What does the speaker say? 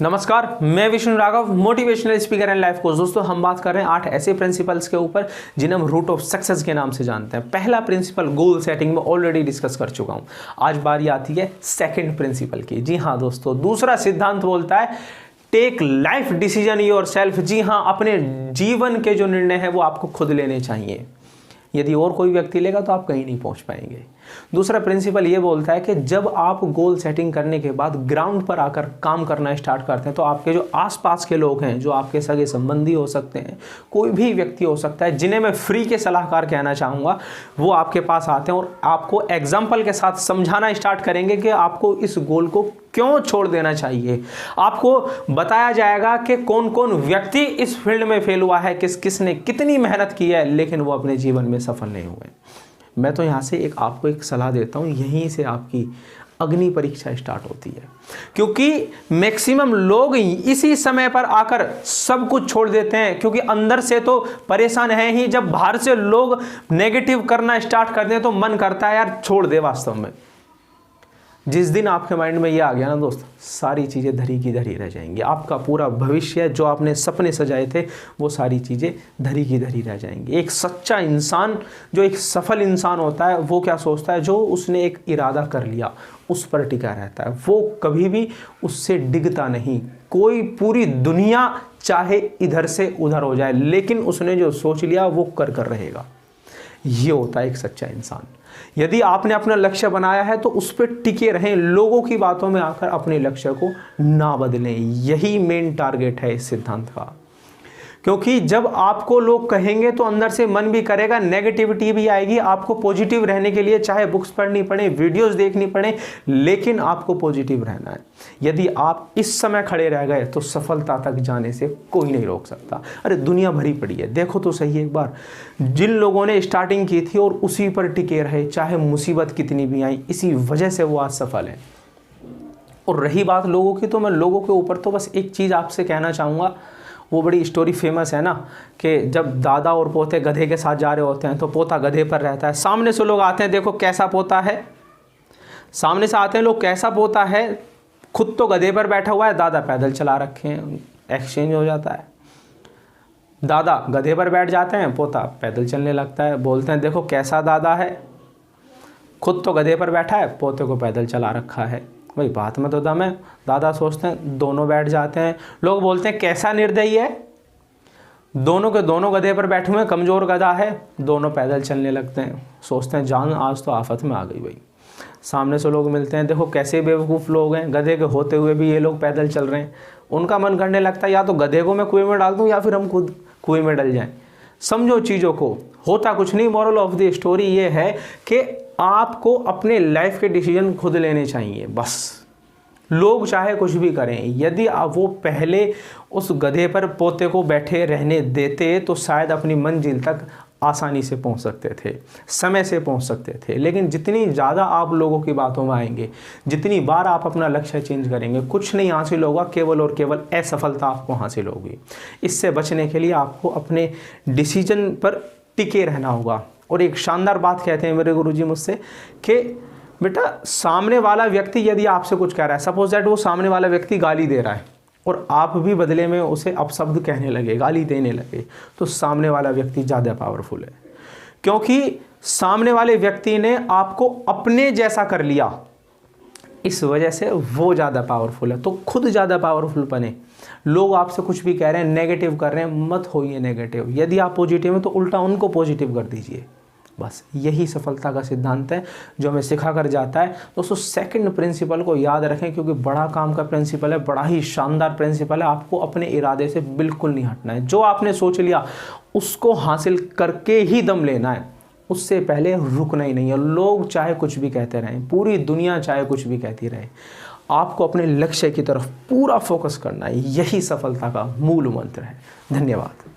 नमस्कार, मैं Vishnu Raghav, motivational speaker and life coach. दोस्तों, हम बात कर रहे हैं 8 ऐसे प्रिंसिपल्स के ऊपर जिन्हें हम रूट ऑफ सक्सेस के नाम से जानते हैं। पहला प्रिंसिपल गोल सेटिंग में ऑलरेडी डिस्कस कर चुका हूं। आज बारी आती है सेकंड प्रिंसिपल की। जी हाँ दोस्तों, दूसरा सिद्धांत बोलता है टेक लाइफ डिसीजन योरसेल्फ। जी हाँ, अपने जीवन के जो निर्णय है वो आपको खुद लेने चाहिए। यदि और कोई व्यक्ति लेगा तो आप कहीं नहीं पहुंच पाएंगे। दूसरा प्रिंसिपल ये बोलता है कि जब आप गोल सेटिंग करने के बाद ग्राउंड पर आकर काम करना स्टार्ट करते हैं तो आपके जो आसपास के लोग हैं, जो आपके सगे संबंधी हो सकते हैं, कोई भी व्यक्ति हो सकता है, जिन्हें मैं फ्री के सलाहकार कहना चाहूँगा, वो आपके पास आते हैं और आपको एग्जाम्पल के साथ समझाना स्टार्ट करेंगे कि आपको इस गोल को क्यों छोड़ देना चाहिए। आपको बताया जाएगा कि कौन कौन व्यक्ति इस फील्ड में फेल हुआ है, किसने कितनी मेहनत की है लेकिन वो अपने जीवन में सफल नहीं हुए। मैं तो यहाँ से आपको एक सलाह देता हूँ, यहीं से आपकी अग्नि परीक्षा स्टार्ट होती है, क्योंकि मैक्सिमम लोग इसी समय पर आकर सब कुछ छोड़ देते हैं, क्योंकि अंदर से तो परेशान है ही। जब बाहर से लोग नेगेटिव करना स्टार्ट कर दें तो मन करता है यार छोड़ दे। वास्तव में जिस दिन आपके माइंड में ये आ गया ना दोस्त, सारी चीज़ें धरी की धरी रह जाएंगी। आपका पूरा भविष्य, जो आपने सपने सजाए थे, वो सारी चीज़ें धरी की धरी रह जाएंगी। एक सच्चा इंसान, जो एक सफल इंसान होता है, वो क्या सोचता है, जो उसने एक इरादा कर लिया उस पर टिका रहता है। वो कभी भी उससे डिगता नहीं। कोई पूरी दुनिया चाहे इधर से उधर हो जाए, लेकिन उसने जो सोच लिया वो कर रहेगा। ये होता है एक सच्चा इंसान। यदि आपने अपना लक्ष्य बनाया है तो उस पर टिके रहें, लोगों की बातों में आकर अपने लक्ष्य को ना बदलें। यही मेन टारगेट है इस सिद्धांत का, क्योंकि जब आपको लोग कहेंगे तो अंदर से मन भी करेगा, नेगेटिविटी भी आएगी। आपको पॉजिटिव रहने के लिए चाहे बुक्स पढ़नी पड़े, वीडियोस देखनी पड़े, लेकिन आपको पॉजिटिव रहना है। यदि आप इस समय खड़े रह गए तो सफलता तक जाने से कोई नहीं रोक सकता। अरे दुनिया भरी पड़ी है, देखो तो सही एक बार। जिन लोगों ने स्टार्टिंग की थी और उसी पर टिके रहे, चाहे मुसीबत कितनी भी आई, इसी वजह से वो आज सफल है। और रही बात लोगों की, तो मैं लोगों के ऊपर तो बस एक चीज़ आपसे कहना चाहूँगा। वो बड़ी स्टोरी फेमस है ना, कि जब दादा और पोते गधे के साथ जा रहे होते हैं तो पोता गधे पर रहता है। सामने से लोग आते हैं, देखो कैसा पोता है। सामने से आते हैं लोग, कैसा पोता है। खुद तो गधे पर बैठा हुआ है, दादा पैदल चला रखे हैं। एक्सचेंज हो जाता है, दादा गधे पर बैठ जाते हैं, पोता पैदल चलने लगता है। बोलते हैं देखो कैसा दादा है, खुद तो गधे पर बैठा है, पोते को पैदल चला रखा है। भाई बात में तो दम है। दादा सोचते हैं, दोनों बैठ जाते हैं। लोग बोलते हैं कैसा निर्दयी है, दोनों के दोनों गधे पर बैठे हुए, कमज़ोर गधा है, दोनों पैदल चलने लगते हैं। सोचते हैं जान आज तो आफत में आ गई भाई। सामने से लोग मिलते हैं, देखो कैसे बेवकूफ़ लोग हैं, गधे के होते हुए भी ये लोग पैदल चल रहे हैं। उनका मन करने लगता है या तो गधे को मैं कुएं में डाल दूँ या फिर हम खुद कुएं में डल जाएं। समझो चीज़ों को, होता कुछ नहीं। मॉरल ऑफ द स्टोरी ये है कि आपको अपने लाइफ के डिसीजन खुद लेने चाहिए। बस लोग चाहे कुछ भी करें, यदि आप वो पहले उस गधे पर पोते को बैठे रहने देते तो शायद अपनी मंजिल तक आसानी से पहुंच सकते थे, समय से पहुंच सकते थे। लेकिन जितनी ज़्यादा आप लोगों की बातों में आएंगे, जितनी बार आप अपना लक्ष्य चेंज करेंगे, कुछ नहीं हासिल होगा, केवल और केवल असफलता आपको हासिल होगी। इससे बचने के लिए आपको अपने डिसीजन पर टिके रहना होगा। और एक शानदार बात कहते हैं मेरे गुरुजी मुझसे कि बेटा, सामने वाला व्यक्ति यदि आपसे कुछ कह रहा है, सपोज दैट वो सामने वाला व्यक्ति गाली दे रहा है और आप भी बदले में उसे अपशब्द कहने लगे, गाली देने लगे, तो सामने वाला व्यक्ति ज़्यादा पावरफुल है, क्योंकि सामने वाले व्यक्ति ने आपको अपने जैसा कर लिया। इस वजह से वो ज़्यादा पावरफुल है। तो खुद ज़्यादा पावरफुल बने। लोग आपसे कुछ भी कह रहे हैं, नेगेटिव कर रहे हैं, मत होइए नेगेटिव। यदि आप पॉजिटिव हैं तो उल्टा उनको पॉजिटिव कर दीजिए। बस यही सफलता का सिद्धांत है जो हमें सिखा कर जाता है। दोस्तों, सेकंड प्रिंसिपल को याद रखें, क्योंकि बड़ा काम का प्रिंसिपल है, बड़ा ही शानदार प्रिंसिपल है। आपको अपने इरादे से बिल्कुल नहीं हटना है। जो आपने सोच लिया उसको हासिल करके ही दम लेना है, उससे पहले रुकना ही नहीं है। लोग चाहे कुछ भी कहते रहें, पूरी दुनिया चाहे कुछ भी कहती रहे, आपको अपने लक्ष्य की तरफ पूरा फोकस करना है। यही सफलता का मूल मंत्र है। धन्यवाद।